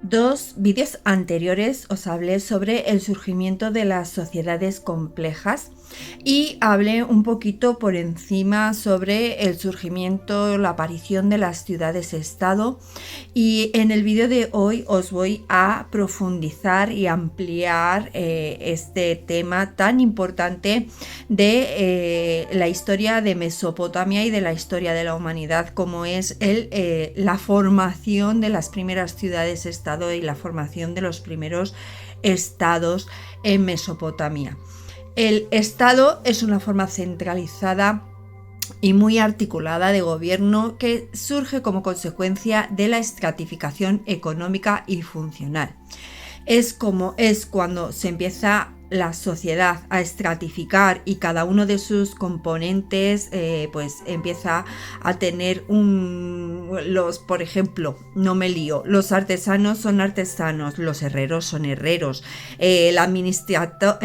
Dos vídeos anteriores os hablé sobre el surgimiento de las sociedades complejas y hablé un poquito por encima sobre el surgimiento, la aparición de las ciudades-estado, y en el vídeo de hoy os voy a profundizar y ampliar este tema tan importante de la historia de Mesopotamia y de la historia de la humanidad, como es la formación de las primeras ciudades-estado y la formación de los primeros estados en Mesopotamia. El estado es una forma centralizada y muy articulada de gobierno que surge como consecuencia de la estratificación económica y funcional. Es cuando se empieza la sociedad a estratificar y cada uno de sus componentes pues empieza a tener por ejemplo, no me lío, los artesanos son artesanos, los herreros son herreros, el administrador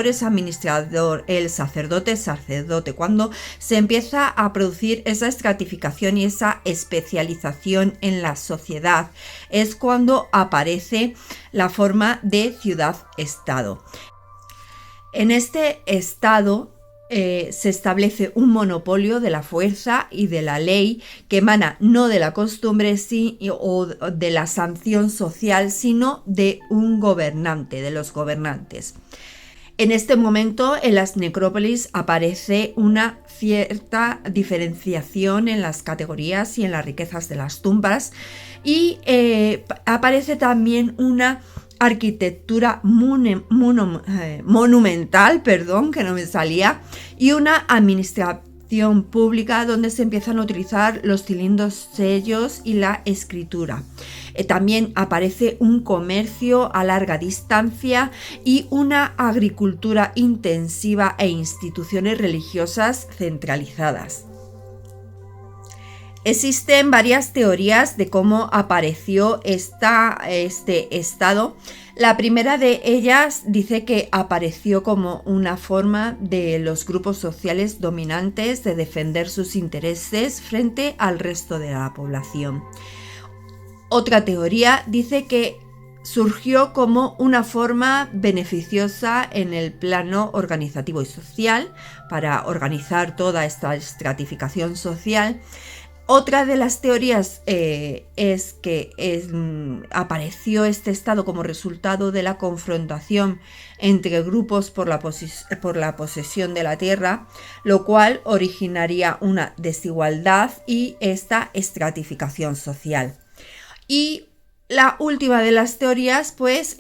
es administrador, el sacerdote es sacerdote. Cuando se empieza a producir esa estratificación y esa especialización en la sociedad es cuando aparece la forma de ciudad-estado. En este estado se establece un monopolio de la fuerza y de la ley que emana no de la costumbre o de la sanción social, sino de un gobernante, de los gobernantes. En este momento, en las necrópolis aparece una cierta diferenciación en las categorías y en las riquezas de las tumbas, y aparece también una arquitectura monumental, que no me salía, y una administración pública donde se empiezan a utilizar los cilindros, sellos y la escritura. También aparece un comercio a larga distancia y una agricultura intensiva e instituciones religiosas centralizadas. Existen varias teorías de cómo apareció este estado. La primera de ellas dice que apareció como una forma de los grupos sociales dominantes de defender sus intereses frente al resto de la población. Otra teoría dice que surgió como una forma beneficiosa en el plano organizativo y social para organizar toda esta estratificación social. Otra de las teorías es que apareció este estado como resultado de la confrontación entre grupos por la posesión de la tierra, lo cual originaría una desigualdad y esta estratificación social. Y la última de las teorías pues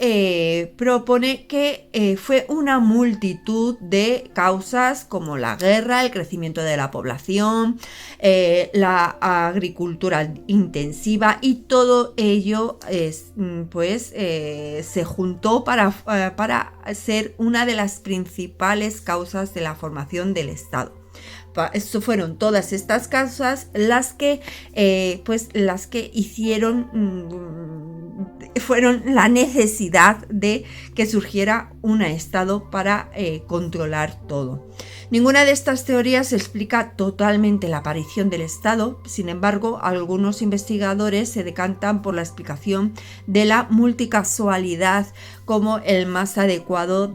propone que fue una multitud de causas como la guerra, el crecimiento de la población, la agricultura intensiva, y todo ello se juntó para ser una de las principales causas de la formación del Estado. Eso fueron todas estas causas las que fueron la necesidad de que surgiera un estado para controlar todo. Ninguna de estas teorías explica totalmente la aparición del estado. Sin embargo, algunos investigadores se decantan por la explicación de la multicasualidad como el más adecuado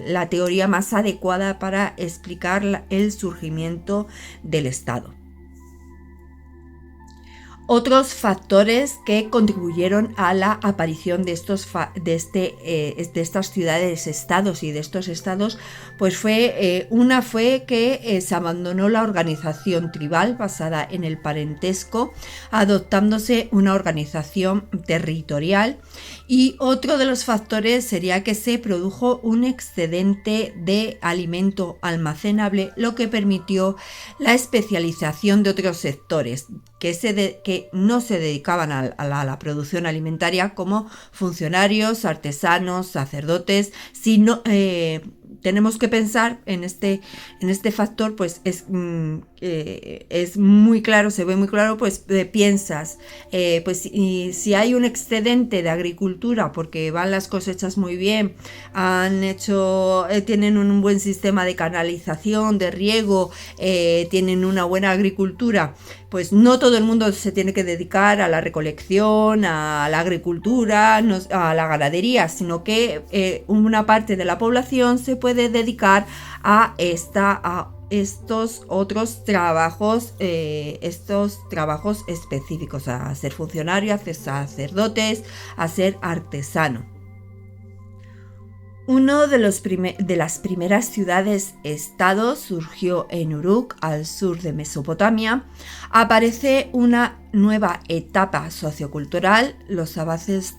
la teoría más adecuada para explicar el surgimiento del estado. Otros factores que contribuyeron a la aparición de estas ciudades-estados y de estos estados, pues fue que se abandonó la organización tribal basada en el parentesco, adoptándose una organización territorial. Y otro de los factores sería que se produjo un excedente de alimento almacenable, lo que permitió la especialización de otros sectores que no se dedicaban a la producción alimentaria, como funcionarios, artesanos, sacerdotes, sino tenemos que pensar en este factor, pues es muy claro, se ve muy claro, pues piensas, si hay un excedente de agricultura porque van las cosechas muy bien, tienen un buen sistema de canalización, de riego, tienen una buena agricultura, pues no todo el mundo se tiene que dedicar a la recolección, a la agricultura, a la ganadería, sino que una parte de la población se puede dedicar a estos otros trabajos, específicos, a ser funcionario, a ser sacerdotes, a ser artesano. Uno de las primeras ciudades-estado surgió en Uruk, al sur de Mesopotamia. Aparece una nueva etapa sociocultural. Los avances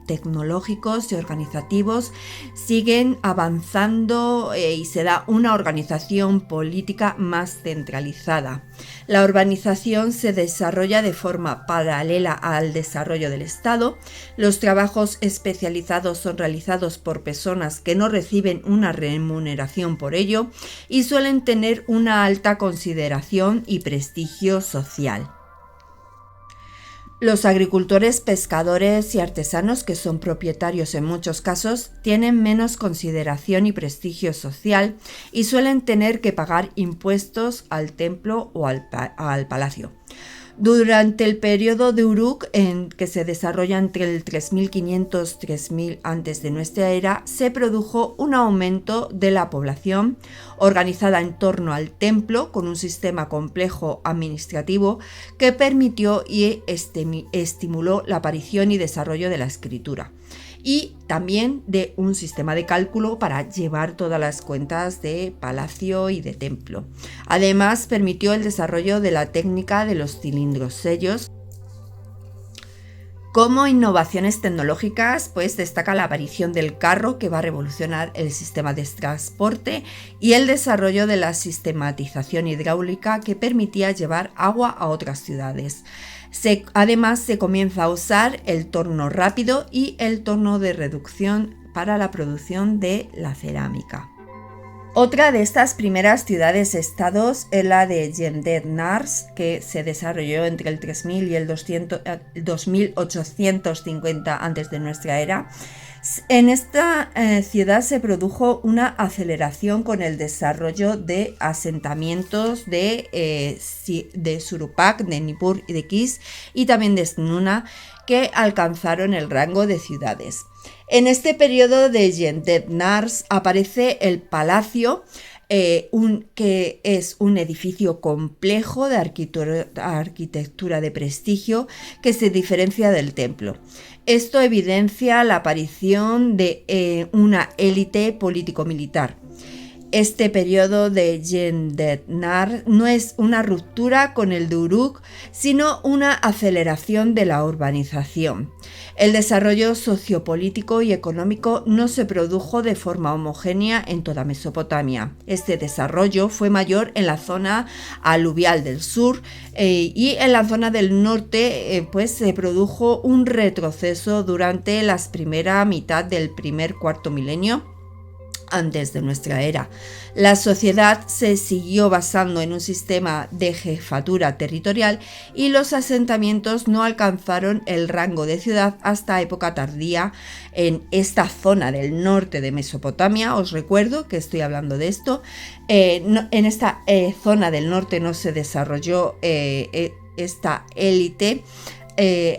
tecnológicos y organizativos siguen avanzando y se da una organización política más centralizada. La urbanización se desarrolla de forma paralela al desarrollo del Estado. Los trabajos especializados son realizados por personas que no reciben una remuneración por ello y suelen tener una alta consideración y prestigio social. Los agricultores, pescadores y artesanos, que son propietarios en muchos casos, tienen menos consideración y prestigio social y suelen tener que pagar impuestos al templo o al palacio. Durante el periodo de Uruk, que se desarrolla entre el 3500-3000 antes de nuestra era, se produjo un aumento de la población organizada en torno al templo con un sistema complejo administrativo que permitió y estimuló la aparición y desarrollo de la escritura, y también de un sistema de cálculo para llevar todas las cuentas de palacio y de templo. Además, permitió el desarrollo de la técnica de los cilindros sellos. Como innovaciones tecnológicas, pues destaca la aparición del carro, que va a revolucionar el sistema de transporte, y el desarrollo de la sistematización hidráulica, que permitía llevar agua a otras ciudades. Además, se comienza a usar el torno rápido y el torno de reducción para la producción de la cerámica. Otra de estas primeras ciudades-estados es la de Jemdet Nars, que se desarrolló entre el 3000 y el 2850 antes de nuestra era. En esta ciudad se produjo una aceleración con el desarrollo de asentamientos de Surupak, de Nippur y de Kish, y también de Snuna, que alcanzaron el rango de ciudades. En este periodo de Jemdet Nars aparece el palacio, que es un edificio complejo de arquitectura de prestigio que se diferencia del templo. Esto evidencia la aparición de una élite político-militar. Este periodo de Jemdet Nars no es una ruptura con el de Uruk, sino una aceleración de la urbanización. El desarrollo sociopolítico y económico no se produjo de forma homogénea en toda Mesopotamia. Este desarrollo fue mayor en la zona aluvial del sur y en la zona del norte pues se produjo un retroceso durante la primera mitad del primer cuarto milenio antes de nuestra era. La sociedad se siguió basando en un sistema de jefatura territorial y los asentamientos no alcanzaron el rango de ciudad hasta época tardía en esta zona del norte de Mesopotamia. Os recuerdo que estoy hablando de esto. En esta zona del norte no se desarrolló esta élite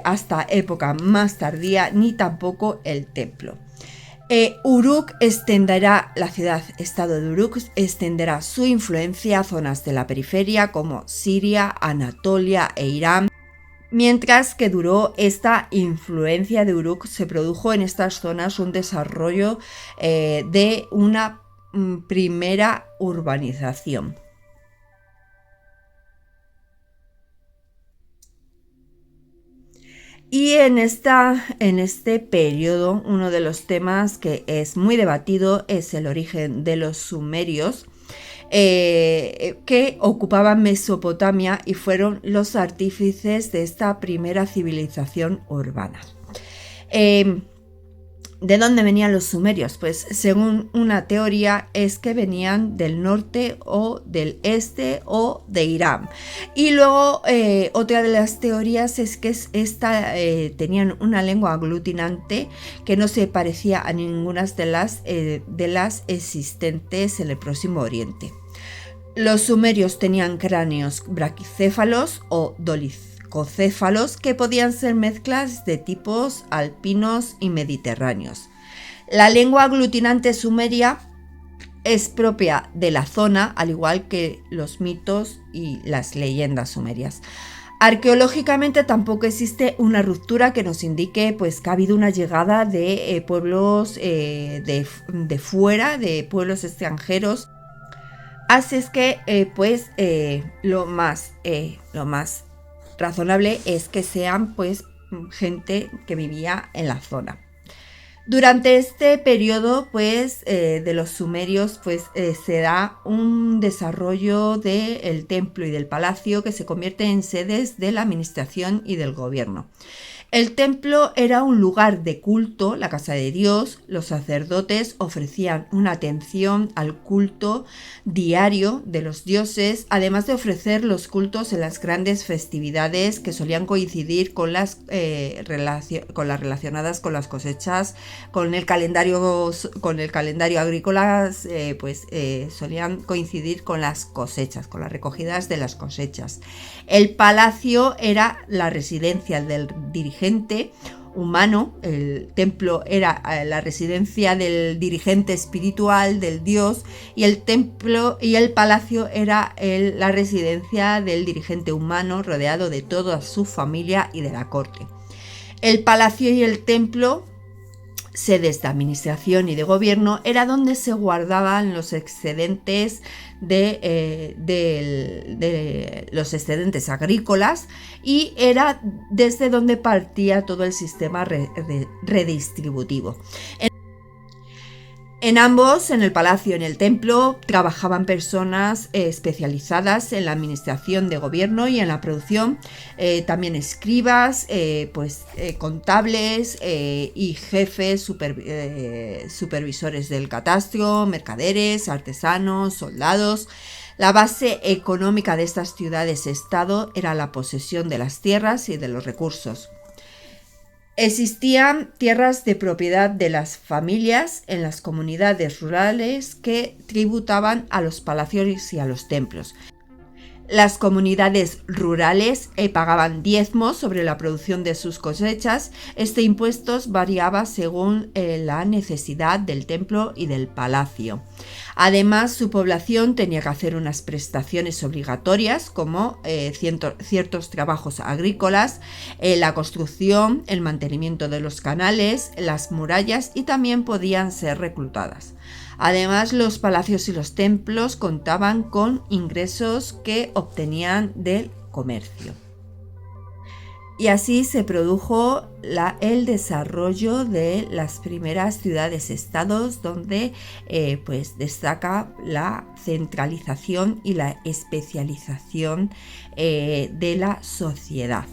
hasta época más tardía, ni tampoco el templo. Uruk extenderá, la ciudad-estado de Uruk extenderá su influencia a zonas de la periferia como Siria, Anatolia e Irán. Mientras que duró esta influencia de Uruk, se produjo en estas zonas un desarrollo de una primera urbanización. Y en este periodo, uno de los temas que es muy debatido es el origen de los sumerios, que ocupaban Mesopotamia y fueron los artífices de esta primera civilización urbana. ¿De dónde venían los sumerios? Pues según una teoría es que venían del norte o del este o de Irán. Y luego otra de las teorías es que tenían una lengua aglutinante que no se parecía a ninguna de las existentes en el Próximo Oriente. Los sumerios tenían cráneos braquicéfalos o dolicocéfalos que podían ser mezclas de tipos alpinos y mediterráneos. La lengua aglutinante sumeria es propia de la zona, al igual que los mitos y las leyendas sumerias. Arqueológicamente tampoco existe una ruptura que nos indique pues, que ha habido una llegada de pueblos de fuera, de pueblos extranjeros. Así es que lo más razonable es que sean pues gente que vivía en la zona. Durante este periodo de los sumerios se da un desarrollo del templo y del palacio que se convierte en sedes de la administración y del gobierno. El templo era un lugar de culto, la casa de Dios. Los sacerdotes ofrecían una atención al culto diario de los dioses, además de ofrecer los cultos en las grandes festividades que solían coincidir con las relacionadas con las cosechas, con el calendario agrícola, solían coincidir con las cosechas, con las recogidas de las cosechas. El palacio era la residencia del dirigente humano, el templo era la residencia del dirigente espiritual, del dios, y el templo y el palacio era la residencia del dirigente humano rodeado de toda su familia y de la corte. El palacio y el templo, sedes de administración y de gobierno, era donde se guardaban los excedentes de los excedentes agrícolas y era desde donde partía todo el sistema redistributivo. En ambos, en el palacio y en el templo, trabajaban personas especializadas en la administración de gobierno y en la producción, también escribas, contables y jefes, supervisores del catastro, mercaderes, artesanos, soldados. La base económica de estas ciudades-estado era la posesión de las tierras y de los recursos. Existían tierras de propiedad de las familias en las comunidades rurales que tributaban a los palacios y a los templos. Las comunidades rurales pagaban diezmos sobre la producción de sus cosechas. Este impuesto variaba según la necesidad del templo y del palacio. Además, su población tenía que hacer unas prestaciones obligatorias como ciertos trabajos agrícolas, la construcción, el mantenimiento de los canales, las murallas, y también podían ser reclutadas. Además, los palacios y los templos contaban con ingresos que obtenían del comercio. Y así se produjo el desarrollo de las primeras ciudades-estados, donde destaca la centralización y la especialización de la sociedad.